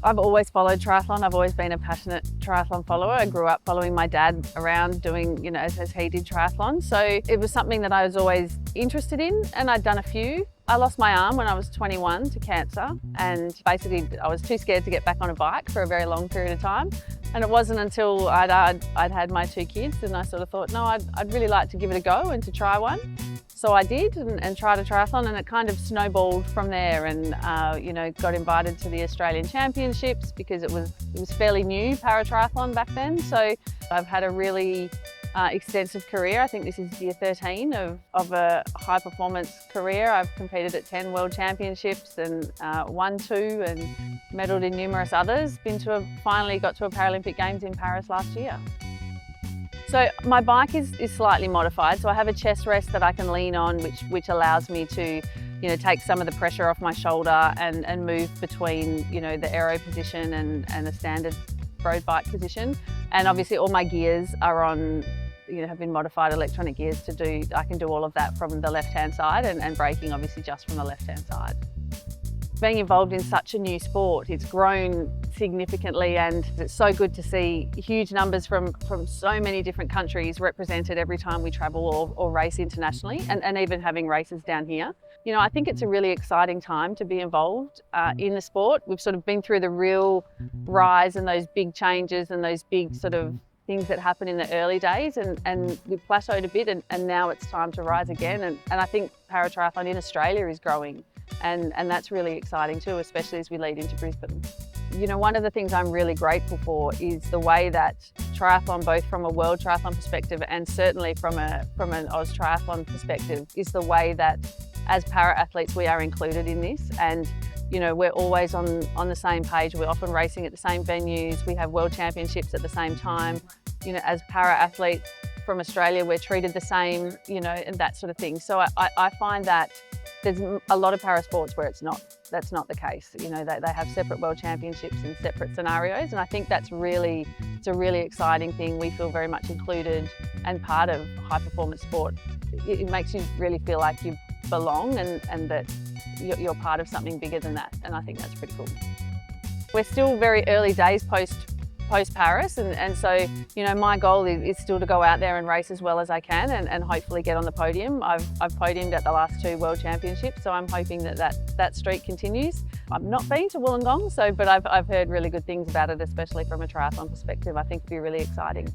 I've always followed triathlon. I've always been a passionate triathlon follower. I grew up following my dad around doing, as he did triathlon. So it was something that I was always interested in, and I'd done a few. I lost my arm when I was 21 to cancer, and basically I was too scared to get back on a bike for a very long period of time. And it wasn't until I'd had my 2 kids and I sort of thought, no, I'd really like to give it a go and to try one. So I did and tried a triathlon, and it kind of snowballed from there, and got invited to the Australian Championships because it was fairly new, para triathlon back then. So I've had a really extensive career. I think this is year 13 of a high performance career. I've competed at 10 World Championships and won 2 and medalled in numerous others. Finally got to a Paralympic Games in Paris last year. So my bike is slightly modified. So I have a chest rest that I can lean on, which allows me to, take some of the pressure off my shoulder and move between, the aero position and a standard road bike position. And obviously all my gears are on, have been modified electronic gears I can do all of that from the left-hand side and braking obviously just from the left-hand side. Being involved in such a new sport, it's grown significantly, and it's so good to see huge numbers from so many different countries represented every time we travel or race internationally, and even having races down here. I think it's a really exciting time to be involved in the sport. We've sort of been through the real rise and those big changes and those big sort of things that happen in the early days, and we've plateaued a bit, and now it's time to rise again. And I think para triathlon in Australia is growing. And that's really exciting too, especially as we lead into Brisbane. One of the things I'm really grateful for is the way that triathlon, both from a world triathlon perspective and certainly from an Oz triathlon perspective, is the way that as para athletes we are included in this. And we're always on the same page. We're often racing at the same venues. We have world championships at the same time. As para athletes from Australia, we're treated the same, and that sort of thing. So I find that there's a lot of para sports where that's not the case. They have separate world championships and separate scenarios, and I think it's a really exciting thing. We feel very much included and part of high performance sport. It makes you really feel like you belong and that you're part of something bigger than that, and I think that's pretty cool. We're still very early days post Paris, and so my goal is still to go out there and race as well as I can and hopefully get on the podium. I've podiumed at the last 2 World Championships, so I'm hoping that streak continues. I've not been to Wollongong, but I've heard really good things about it, especially from a triathlon perspective. I think it'd be really exciting.